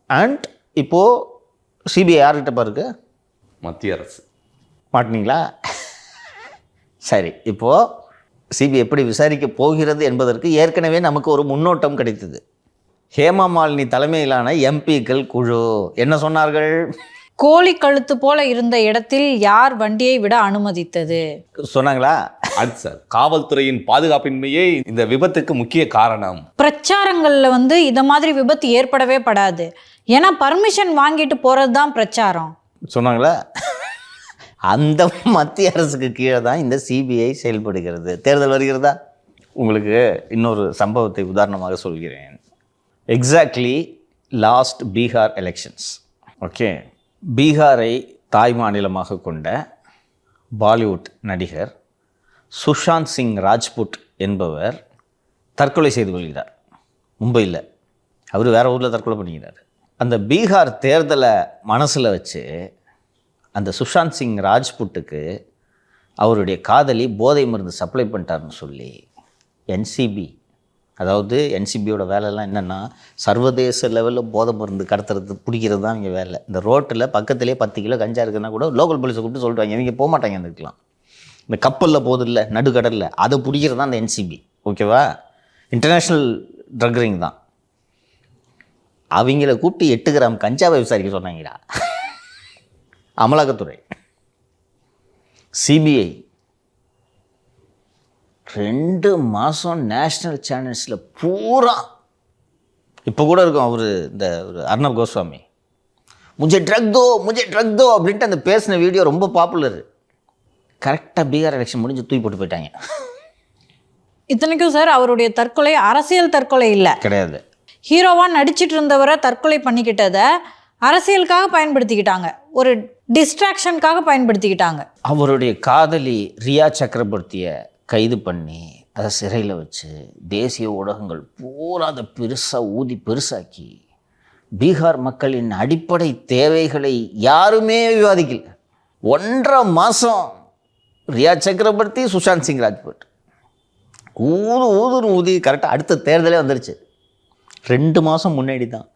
And இப்போது CBI யார்கிட்ட பாருக்கு? மத்திய அரசு. மாட்டினீங்களா? சரி, இப்போது சிபிஐ எப்படி விசாரிக்க போகிறது என்பதற்கு ஏற்கனவே நமக்கு ஒரு முன்னோட்டம் கிடைத்தது. ஹேமா மாலினி தலைமையிலான எம்பிக்கள் குழு என்ன சொன்னார்கள்? கோழி கழுத்து போல இருந்த இடத்தில் யார் வண்டியை விட அனுமதித்தது சொன்னாங்களா? அது சார், காவல்துறையின் பாதுகாப்பின்மையே இந்த விபத்துக்கு முக்கிய காரணம். பிரச்சாரங்களில் இத மாதிரி விபத்து ஏற்படவே படாது, ஏன்னா பர்மிஷன் வாங்கிட்டு போகிறது தான் பிரச்சாரம் சொன்னாங்களா? அந்த மத்திய அரசுக்கு கீழே தான் இந்த சிபிஐ செயல்படுகிறது. தேர்தல் வருகிறதா? உங்களுக்கு இன்னொரு சம்பவத்தை உதாரணமாக சொல்கிறேன். Exactly last Bihar elections. Okay, பீகாரை தாய் மாநிலமாக கொண்ட பாலிவுட் நடிகர் சுஷாந்த் சிங் ராஜ்புட் என்பவர் தற்கொலை செய்து கொள்கிறார் மும்பையில். அவர் வேறு ஊரில் தற்கொலை பண்ணிக்கிறார். அந்த பீகார் தேர்தலை மனசில் வச்சு அந்த சுஷாந்த் சிங் ராஜ்புட்டுக்கு அவருடைய காதலி போதை மருந்து சப்ளை பண்ணிட்டாருன்னு சொல்லி என்சிபி, அதாவது என்சிபியோட வேலைலாம் என்னென்னா சர்வதேச லெவலில் போதை மருந்து கடத்துறது பிடிக்கிறது தான் இங்கே வேலை. இந்த ரோட்டில் பக்கத்துலேயே 10 கிலோ கஞ்சா இருக்குன்னா கூட லோக்கல் போலீஸை கூப்பிட்டு சொல்லிட்டு இவங்க போக மாட்டாங்க. இருந்துக்கலாம் இந்த கப்பலில் போகுது இல்லை நடுக்கடலில், அதை பிடிக்கிறது தான் அந்த என்சிபி. ஓகேவா? இன்டர்நேஷ்னல் ட்ரக் ரிங் தான். அவங்கள கூப்பிட்டு 8 கிராம் கஞ்சாவை விசாரிக்க சொன்னாங்கடா அமலாக்கத்துறை. சிபிஐ 2 மாதம் நேஷ்னல் சேனல்ஸில் பூரா இப்போ கூட இருக்கும். அவர் இந்த ஒரு அர்ணப் கோஸ்வாமி முஜே ட்ரக் தோ அப்படின்ட்டு அந்த பேசின வீடியோ ரொம்ப பாப்புலர். கரெக்டாக பீகார் எலெக்ஷன் முடிஞ்சு தூக்கி போட்டு போயிட்டாங்க. இத்தனைக்கும் சார் அவருடைய தற்கொலை அரசியல் தற்கொலை இல்லை, கிடையாது. ஹீரோவாக நடிச்சிட்டு இருந்தவரை தற்கொலை பண்ணிக்கிட்டதை அரசியலுக்காக பயன்படுத்திக்கிட்டாங்க, ஒரு டிஸ்ட்ராக்ஷனுக்காக பயன்படுத்திக்கிட்டாங்க. அவருடைய காதலி ரியா சக்கரவர்த்தியை கைது பண்ணி அதை சிறையில் வச்சு தேசிய ஊடகங்கள் பூரா அதை பெருசாக்கி பீகார் மக்களின் அடிப்படை தேவைகளை யாருமே விவாதிக்கல. 1.5 மாதம் ரியா சக்கரவர்த்தி, சுஷாந்த் சிங் ராஜ்புட் ஊதி கரெக்டாக அடுத்த தேர்தலே வந்துருச்சு. 2 மாதம் முன்னாடி தான்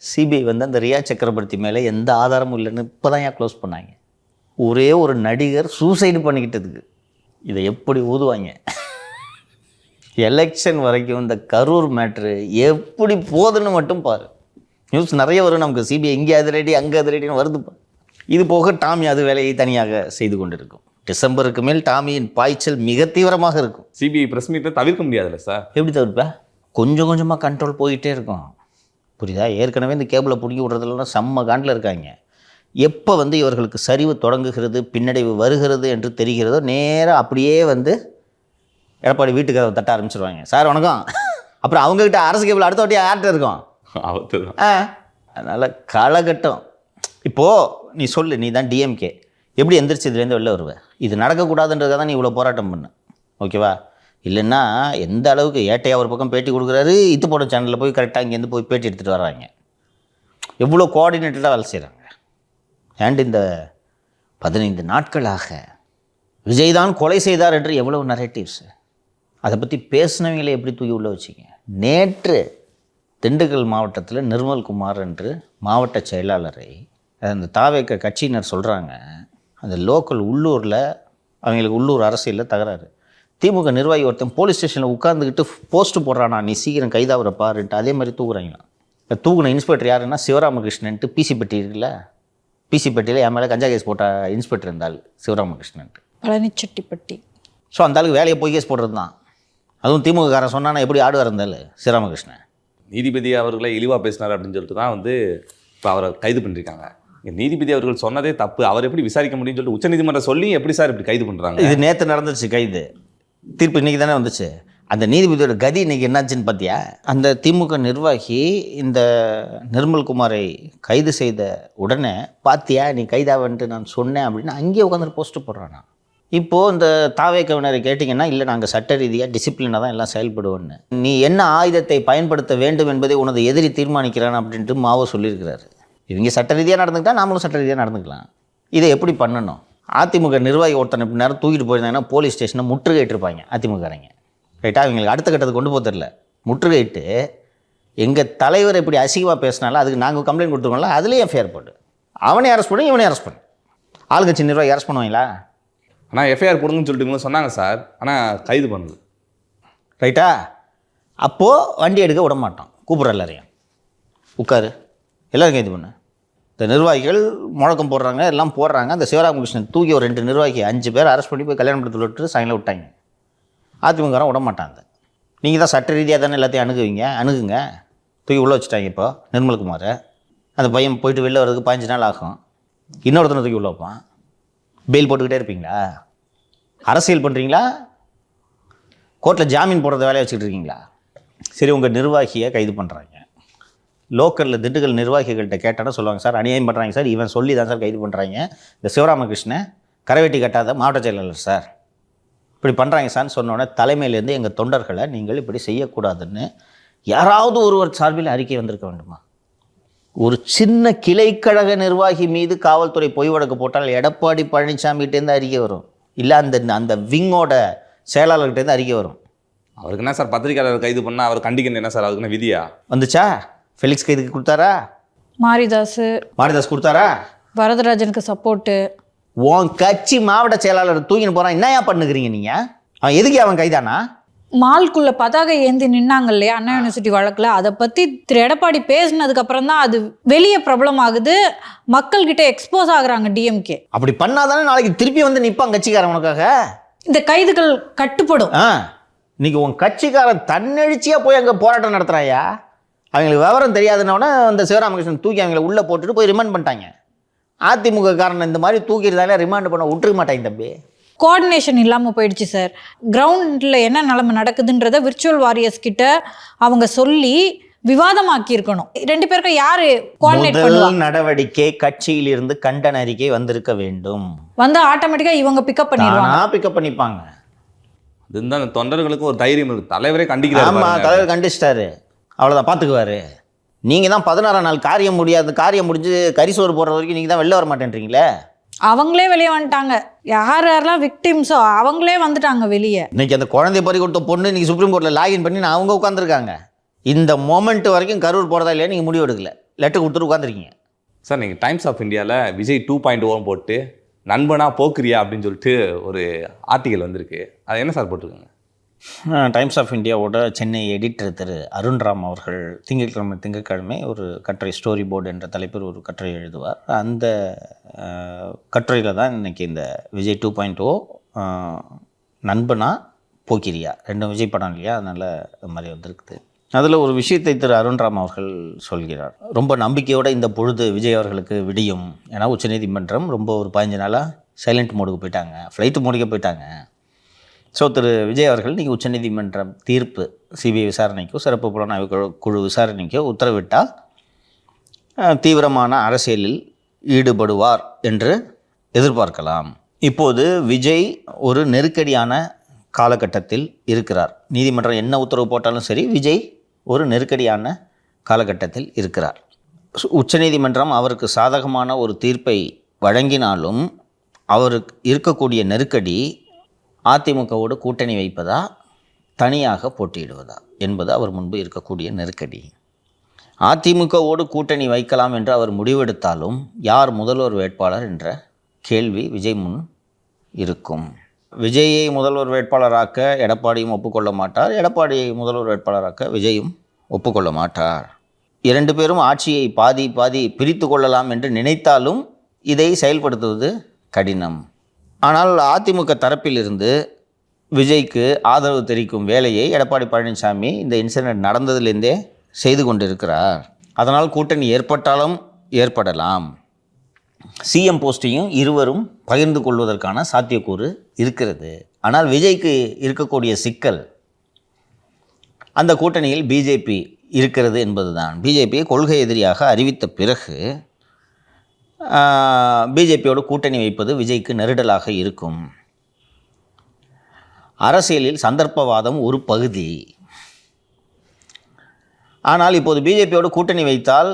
சிபிஐ அந்த ரியா சக்கரவர்த்தி மேலே எந்த ஆதாரமும் இல்லைன்னு இப்போ தான் க்ளோஸ் பண்ணாங்க. ஒரே ஒரு நடிகர் சூசைடு பண்ணிக்கிட்டதுக்கு. இதை எப்படி ஊதுவாங்க? எலெக்ஷன் வரைக்கும் இந்த கரூர் மேட்ரு எப்படி போகுதுன்னு மட்டும் பாரு. நியூஸ் நிறைய வரும் நமக்கு. சிபிஐ இங்கே அது ரெடி அங்கே அது ரெடின்னு வருதுப்பா. இது போக டாமி அது வேலையை தனியாக செய்து கொண்டிருக்கும். டிசம்பருக்கு மேல் டாமியின் பாய்ச்சல் மிக தீவிரமாக இருக்கும். சிபிஐ ப்ரெஸ் மீட்டை தவிர்க்க முடியாதுல்ல சார்? எப்படி தவிர்ப்பா? கொஞ்சம் கொஞ்சமாக கண்ட்ரோல் போயிட்டே இருக்கும். புரியுதா? ஏற்கனவே இந்த கேபிளை பிடிக்கி விடுறதுலாம் செம்ம காண்டில் இருக்காங்க. எப்போ இவர்களுக்கு சரிவு தொடங்குகிறது, பின்னடைவு வருகிறது என்று தெரிகிறதோ நேராக அப்படியே எடப்பாடி வீட்டுக்கு அதை தட்ட ஆரம்பிச்சிருவாங்க. சார் வணக்கம். அப்புறம் அவங்ககிட்ட அரசு கேபிள் அடுத்த வாட்டி யார்கிட்ட இருக்கும்? அதனால் காலகட்டம். இப்போது நீ சொல்லு, நீ தான் டிஎம்கே, எப்படி எந்திரிச்சு இதுலேருந்து வெளில வருவேன்? இது நடக்கக்கூடாதுன்றதுக்காக தான் நீ இவ்வளோ போராட்டம் பண்ண. ஓகேவா? இல்லைன்னா எந்த அளவுக்கு ஏட்டையாக ஒரு பக்கம் பேட்டி கொடுக்குறாரு, இது போட சேனலில் போய் கரெக்டாக இங்கேருந்து போய் பேட்டி எடுத்துகிட்டு வர்றாங்க. எவ்வளோ கோஆர்டினேட்டடாக வேலை செய்கிறாங்க. அண்ட் இந்த 15 நாட்களாக விஜய் தான் கொலை செய்தார் என்று எவ்வளோ நரேட்டிவ்ஸ், அதை பற்றி பேசினவங்களை எப்படி தூக்கி உள்ள வச்சிங்க. நேற்று திண்டுக்கல் மாவட்டத்தில் நிர்மல்குமார் என்று மாவட்ட செயலாளரை அந்த தாவேக்க கட்சியினர் சொல்கிறாங்க. அந்த லோக்கல் உள்ளூரில் அவங்களுக்கு உள்ளூர் அரசியலில் தகராறு. திமுக நிர்வாகி ஒருத்தன் போலீஸ் ஸ்டேஷனில் உட்காந்துக்கிட்டு போஸ்ட்டு போடுறானா, நீ சீக்கிரம் கைதாகிற பாருன்ட்டு. அதே மாதிரி தூக்குறாங்களாம். தூக்குன இன்ஸ்பெக்டர் யாருன்னா சிவராமகிருஷ்ணன்ட்டு பிசிப்பட்டி இருக்குல்ல, பிசிப்பட்டியில் என் மேலே கஞ்சா கேஸ் போட்ட இன்ஸ்பெக்டர் இருந்தால் சிவராமகிருஷ்ணன்ட்டு பழனிச்செட்டிப்பட்டி. ஸோ அந்த ஆளுக்கு வேலையை போய் கேஸ் போடுறது தான். அதுவும் திமுககாரன் சொன்னானா எப்படி ஆடுவார் இருந்தாலும் சிவராமகிருஷ்ணன். நீதிபதி அவர்களை இழிவாக பேசினார் அப்படின்னு சொல்லிட்டு தான் இப்போ அவரை கைது பண்ணியிருக்காங்க. நீதிபதி அவர்கள் சொன்னதே தப்பு, அவர் எப்படி விசாரிக்க முடியும்னு சொல்லிட்டு உச்சநீதிமன்றம் சொல்லி எப்படி சார் இப்படி கைது பண்ணுறாங்க? இது நேற்று நடந்துச்சு கைது, தீர்ப்பு இன்றைக்கி தானே வந்துச்சு. அந்த நீதிபதியோட கதி இன்றைக்கி என்னாச்சுன்னு பார்த்தியா? அந்த திமுக நிர்வாகி இந்த நிர்மல்குமாரை கைது செய்த உடனே பார்த்தியா நீ கைதாவன்ட்டு நான் சொன்னேன் அப்படின்னு அங்கேயே உட்காந்துட்டு போஸ்ட்டு போடுறானா. இப்போது இந்த தாவேக்கவினரை கேட்டிங்கன்னா இல்லை நாங்கள் சட்ட ரீதியாக டிசிப்ளினாக தான் எல்லாம் செயல்படுவோன்னு. நீ என்ன ஆயுதத்தை பயன்படுத்த வேண்டும் என்பதை உனது எதிரி தீர்மானிக்கிறான் அப்படின்ட்டு மாவோ சொல்லியிருக்கிறாரு. இவங்க சட்ட ரீதியாக நடந்துக்கிட்டா நாமளும் சட்ட ரீதியாக நடந்துக்கலாம். இதை எப்படி பண்ணணும்? அதிமுக நிர்வாகி ஒருத்தனை இப்படி நேரம் தூக்கிட்டு போயிருந்தாங்கன்னா போலீஸ் ஸ்டேஷனை முற்றுகையிட்டிருப்பாங்க அதிமுகங்க. ரைட்டாக அவங்களுக்கு அடுத்த கட்டத்துக்கு கொண்டு போக தெரில. முற்றுகையிட்டு எங்கள் தலைவர் இப்படி அசிங்கமாக பேசினாலும் அதுக்கு நாங்கள் கம்ப்ளைண்ட் கொடுத்துருக்கோம்ல, அதுலேயும் எஃப்ஐஆர் போட்டு அவனே அரெஸ்ட் பண்ணி இவனே அரெஸ்ட் பண்ணு. ஆளுங்கட்சி நிர்வாகி அரெஸ்ட் பண்ணுவாங்களா? ஆனால் எஃப்ஐஆர் போடுங்கன்னு சொல்லிட்டு இவங்க சொன்னாங்க சார், ஆனால் கைது பண்ணுது. ரைட்டா? அப்போது வண்டி எடுக்க விட மாட்டோம், கூப்பிட்ற எல்லாரையும் உட்காரு எல்லோரும் கைது பண்ணு. இந்த நிர்வாகிகள் முழக்கம் போடுறாங்க, எல்லாம் போடுறாங்க. அந்த சிவராமகிருஷ்ணன் தூக்கி ஒரு 2 நிர்வாகி 5 பேர் அரெஸ்ட் பண்ணி போய் கல்யாணப்படுத்தி விட்டு சாயங்காலம் விட்டாங்க. அதிமுககாரன் விட மாட்டாங்க. நீங்கள் தான் சட்ட ரீதியாக தானே எல்லாத்தையும் அணுகுங்க. தூக்கி உள்ளே வச்சுட்டாங்க. இப்போ நிர்மல்குமார் அந்த பையன் போயிட்டு வெளில வர்றதுக்கு 15 நாள் ஆகும். இன்னொருத்தனை தூக்கி உள்ள வைப்பான். பெயில் போட்டுக்கிட்டே இருப்பீங்களா? அரசியல் பண்ணுறீங்களா? கோர்ட்டில் ஜாமீன் போடுறத வேலையை வச்சுக்கிட்டு இருக்கீங்களா? சரி, உங்கள் நிர்வாகியை கைது பண்ணுறாங்க. லோக்கலில் திண்டுக்கல் நிர்வாகிகள்கிட்ட கேட்டாலும் சொல்லுவாங்க, சார் அநியாயம் பண்ணுறாங்க சார், இவன் சொல்லி தான் சார் கைது பண்ணுறாங்க. இந்த சிவராமகிருஷ்ணன் கரைவெட்டி கட்டாத மாவட்ட செயலாளர் சார், இப்படி பண்ணுறாங்க சார்னு சொன்னோன்னே தலைமையிலேருந்து எங்கள் தொண்டர்களை நீங்கள் இப்படி செய்யக்கூடாதுன்னு யாராவது ஒருவர் சார்பில் அறிக்கை வந்திருக்க வேண்டுமா? ஒரு சின்ன கிளைக்கழக நிர்வாகி மீது காவல்துறை பொய் வழக்கு போட்டால் எடப்பாடி பழனிசாமிகிட்டேருந்து அறிக்கை வரும், இல்லை அந்த விங்கோட செயலாளர்கிட்டேருந்து அறிக்கை வரும். அவருக்கு என்ன சார் பத்திரிகையாளர் கைது பண்ணால் அவர் கண்டிக்கணும் என்ன சார்? அதுக்கு என்ன விதியா? வந்துச்சா? ஃபெலிக்ஸ் கைதுக்கு கொடுத்தாரா? மாரிதாஸ் கொடுத்தாரா? வரதராஜனுக்கு சப்போர்ட்டு. உன் கட்சி மாவட்ட செயலாளர் தூக்கின்னு போகிறான், என்னையா பண்ணுகிறீங்க நீங்கள்? அவன் எதுக்கு அவன் கைதானா? மால்குள்ள பதாகை ஏந்தி நின்னாங்க இல்லையா அண்ணா யூனிவர்சிட்டி வழக்கில், அதை பற்றி திரு எடப்பாடி பேசினதுக்கு அப்புறம் தான் அது வெளியே ப்ராப்ளம் ஆகுது, மக்கள்கிட்ட எக்ஸ்போஸ் ஆகுறாங்க டிஎம்கே. அப்படி பண்ணாதானே நாளைக்கு திருப்பி வந்து நிற்பான் கட்சிக்காரன் உனக்காக. இந்த கைதுகள் கட்டுப்படும். இன்னைக்கு உன் கட்சிக்காரன் தன்னெழுச்சியாக போய் அங்கே போராட்டம் நடத்துகிறாயா? அவங்களுக்கு விவரம் தெரியாதுன்னொன்னே அந்த சிவராமகிருஷ்ணன் தூக்கி அவங்கள உள்ளே போட்டுட்டு போய் ரிமாண்ட் பண்ணிட்டாங்க. அதிமுக காரன் இந்த மாதிரி தூக்கியிருந்தாலே ரிமாண்ட் பண்ண விட்டுருக்க மாட்டாங்க தம்பி. கோஆர்டினேஷன் இல்லாமல் போயிடுச்சு சார். கிரவுண்டில் என்ன நிலைமை நடக்குதுன்றத விர்ச்சுவல் வாரியர்ஸ் கிட்ட அவங்க சொல்லி விவாதமாக்கி இருக்கணும். 2 பேருக்கு யாரு கோஆர்டினேட் பண்ணுவாங்க? நடவடிக்கை கட்சியிலிருந்து கண்டன அறிக்கை வந்திருக்க வேண்டும். வந்து ஆட்டோமேட்டிக்காக இவங்க பிக்கப் பண்ணிப்பாங்க. இதுதான் அந்த தொண்டர்களுக்கு ஒரு தைரியம் இருக்குது. தலைவரே கண்டிக்கிறாரு. ஆமாம், தலைவர் கண்டிச்சிட்டாரு, அவ்வளோதான் பார்த்துக்குவார். நீங்கள் தான் 16ஆம் நாள் காரியம் முடிஞ்சு கரிசோறு போடுற வரைக்கும் நீங்கள் தான் வெளில வர மாட்டேன்றீங்களே. அவங்களே வெளியே வந்துட்டாங்க. யாரெல்லாம் விக்டிம்ஸோ அவங்களே வந்துட்டாங்க வெளியே. இன்னைக்கு அந்த குழந்தை பறி கொடுத்த பொண்ணு இன்னைக்கு சுப்ரீம் கோர்ட்டில் லாகின் பண்ணி அவங்க உட்காந்துருக்காங்க. இந்த மொமெண்ட் வரைக்கும் கரூர் போகிறதா இல்லையா நீங்கள் முடிவு எடுக்கல, லெட்டர் கொடுத்துட்டு உட்காந்துருக்கீங்க. சார் நீங்கள் டைம்ஸ் ஆஃப் இந்தியாவில் விஜய் 2.0 போட்டு நண்பனா போக்குறியா அப்படின்னு சொல்லிட்டு ஒரு ஆர்டிகல் வந்திருக்கு. அது என்ன சார் போட்டிருக்காங்க? டைம்ஸ் ஆஃப் இந்தியாவோட சென்னை எடிட்டர் திரு அருண்ராம் அவர்கள் திங்கட்கிழமை ஒரு கட்டுரை, ஸ்டோரி போர்டு என்ற தலைப்பில் ஒரு கட்டுரை எழுதுவார். அந்த கட்டுரையில் தான் இன்றைக்கி இந்த விஜய் 2.0 நண்பனா போக்கிரியா 2 விஜய் படம் இல்லையா, அதனால் இது மாதிரி வந்திருக்குது. அதில் ஒரு விஷயத்தை திரு அருண்ராம் அவர்கள் சொல்கிறார். ரொம்ப நம்பிக்கையோடு இந்த பொழுது விஜய் அவர்களுக்கு விடியும். ஏன்னா உச்சநீதிமன்றம் ரொம்ப ஒரு 15 நாளாக சைலண்ட் மோடுக்கு போயிட்டாங்க, ஃப்ளைட்டு மோடுக்கே போயிட்டாங்க. ஸோ திரு விஜய் அவர்கள் இன்றைக்கி உச்சநீதிமன்றம் தீர்ப்பு சிபிஐ விசாரணைக்கோ சிறப்பு புலனாய்வு குழு விசாரணைக்கோ உத்தரவிட்டால் தீவிரமான அரசியலில் ஈடுபடுவார் என்று எதிர்பார்க்கலாம். இப்போது விஜய் ஒரு நெருக்கடியான காலகட்டத்தில் இருக்கிறார். நீதிமன்றம் என்ன உத்தரவு போட்டாலும் சரி, விஜய் ஒரு நெருக்கடியான காலகட்டத்தில் இருக்கிறார். உச்சநீதிமன்றம் அவருக்கு சாதகமான ஒரு தீர்ப்பை வழங்கினாலும் அவருக்கு இருக்கக்கூடிய நெருக்கடி அதிமுகவோடு கூட்டணி வைப்பதா தனியாக போட்டியிடுவதா என்பது அவர் முன்பு இருக்கக்கூடிய நெருக்கடி. அதிமுகவோடு கூட்டணி வைக்கலாம் என்று அவர் முடிவெடுத்தாலும் யார் முதல்வர் வேட்பாளர் என்ற கேள்வி விஜய் முன் இருக்கும். விஜயை முதல்வர் வேட்பாளராக்க எடப்பாடியும் ஒப்புக்கொள்ள மாட்டார், எடப்பாடியை முதல்வர் வேட்பாளராக்க விஜயும் ஒப்புக்கொள்ள மாட்டார். 2 பேரும் ஆட்சியை பாதி பிரித்து கொள்ளலாம் என்று நினைத்தாலும் இதை செயல்படுத்துவது கடினம். ஆனால் அதிமுக தரப்பிலிருந்து விஜய்க்கு ஆதரவு தெரிவிக்கும் வேலையை எடப்பாடி பழனிசாமி இந்த இன்சிடென்ட் நடந்ததிலிருந்தே செய்து கொண்டிருக்கிறார். அதனால் கூட்டணி ஏற்பட்டாலும் ஏற்படலாம். சிஎம் போஸ்டையும் இருவரும் பகிர்ந்து கொள்வதற்கான சாத்தியக்கூறு இருக்கிறது. ஆனால் விஜய்க்கு இருக்கக்கூடிய சிக்கல் அந்த கூட்டணியில் பிஜேபி இருக்கிறது என்பதுதான். பிஜேபியை கொள்கை எதிரியாக அறிவித்த பிறகு பிஜேபியோடு கூட்டணி வைப்பது விஜய்க்கு நெருடலாக இருக்கும். அரசியலில் சந்தர்ப்பவாதம் ஒரு பகுதி. ஆனால் இப்போது பிஜேபியோடு கூட்டணி வைத்தால்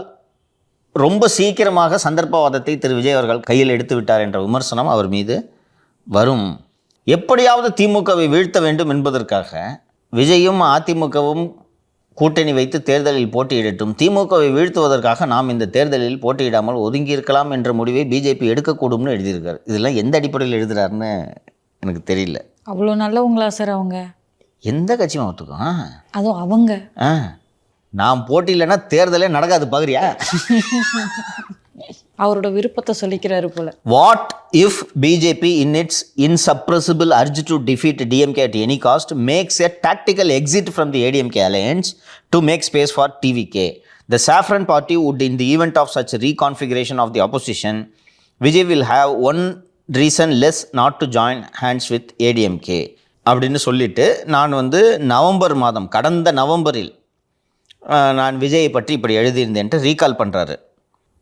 ரொம்ப சீக்கிரமாக சந்தர்ப்பவாதத்தை திரு விஜய் அவர்கள் கையில் எடுத்து விட்டார் என்ற விமர்சனம் அவர் மீது வரும். எப்படியாவது திமுகவை வீழ்த்த வேண்டும் என்பதற்காக விஜயும் அதிமுகவும் கூட்டணி வைத்து தேர்தலில் போட்டியிடட்டும். திமுகவை வீழ்த்துவதற்காக நாம் இந்த தேர்தலில் போட்டியிடாமல் ஒதுங்கியிருக்கலாம் என்ற முடிவை பிஜேபி எடுக்கக்கூடும்னு எழுதியிருக்காரு. இதெல்லாம் எந்த அடிப்படையில் எழுதுறாருன்னு எனக்கு தெரியல. அவ்வளோ நல்லவங்களா சார் அவங்க? எந்த கட்சியும் ஒத்துக்கும்? அதுவும் அவங்க நான் போட்டியில்லைன்னா தேர்தலே நடக்காது பார்க்குறியா? அவரோட விருப்பத்தை சொல்லிக்கிறாரு போல. What if BJP in it's insuppressible urge to defeat DMK at any cost makes a tactical exit from the ADMK alliance to make space for TVK. The saffron party would in the event of such reconfiguration of the opposition, Vijay will have one reason less not to join hands with ADMK அப்படின்னு சொல்லிட்டு நான் November மாதம் கடந்த நவம்பரில் நான் விஜயை பற்றி இப்படி எழுதியிருந்தேன்ட்டு ரீகால் பண்ணுறாரு.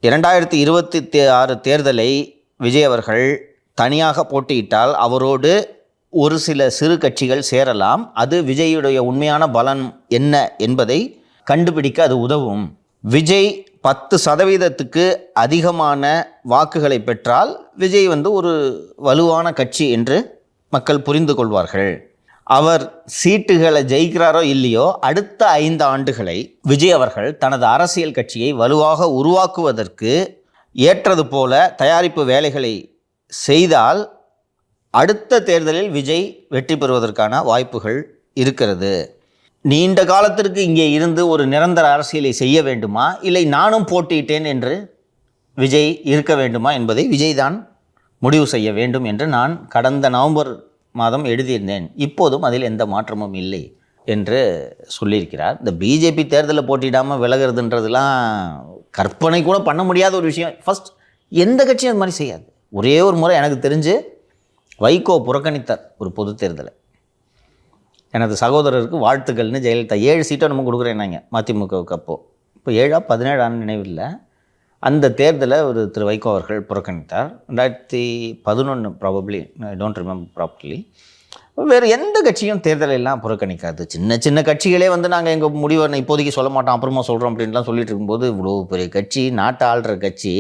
2026 தேர்தலை விஜய் அவர்கள் தனியாக போட்டியிட்டால் அவரோடு ஒரு சில சிறு கட்சிகள் சேரலாம். அது விஜயுடைய உண்மையான பலன் என்ன என்பதை கண்டுபிடிக்க அது உதவும். விஜய் 10% அதிகமான வாக்குகளை பெற்றால் விஜய் ஒரு வலுவான கட்சி என்று மக்கள் புரிந்து கொள்வார்கள். அவர் சீட்டுகளை ஜெயிக்கிறாரோ இல்லையோ, அடுத்த 5 ஆண்டுகளை விஜய் அவர்கள் தனது அரசியல் கட்சியை வலுவாக உருவாக்குவதற்கு ஏற்றது போல தயாரிப்பு வேலைகளை செய்தால் அடுத்த தேர்தலில் விஜய் வெற்றி பெறுவதற்கான வாய்ப்புகள் இருக்கிறது. நீண்ட காலத்திற்கு இங்கே இருந்து ஒரு நிரந்தர அரசியலை செய்ய வேண்டுமா, இல்லை நானும் போட்டியிட்டேன் என்று விஜய் இருக்க வேண்டுமா என்பதை விஜய் தான் முடிவு செய்ய வேண்டும் என்று நான் கடந்த நவம்பர் மாதம் எழுதியிருந்தேன். இப்போதும் அதில் எந்த மாற்றமும் இல்லை என்று சொல்லியிருக்கிறார். இந்த பிஜேபி தேர்தலில் போட்டியிடாமல் விலகிறதுன்றதுலாம் கற்பனை கூட பண்ண முடியாத ஒரு விஷயம். ஃபஸ்ட் எந்த கட்சியும் அது மாதிரி செய்யாது. ஒரே ஒரு முறை எனக்கு தெரிஞ்சு வைகோ புறக்கணித்தார் ஒரு பொது தேர்தலை. எனது சகோதரருக்கு வாழ்த்துக்கள்னு ஜெயலலிதா 7 சீட்டை நம்ம கொடுக்குறேன்னாங்க மதிமுகவுக்கு. அப்போது இப்போ 7-17 நினைவில்லை. அந்த தேர்தலை திரு வைகோ அவர்கள் புறக்கணித்தார். 2011 probably, I don't remember properly. வேறு எந்த கட்சியும் தேர்தலெல்லாம் புறக்கணிக்காது. சின்ன சின்ன கட்சிகளே நாங்கள் எங்கள் முடிவை இப்போதைக்கு சொல்ல மாட்டோம், அப்புறமா சொல்கிறோம் அப்படின்லாம் சொல்லிட்டு இருக்கும்போது, இவ்வளோ பெரிய கட்சி, நாட்டை ஆள்ற கட்சி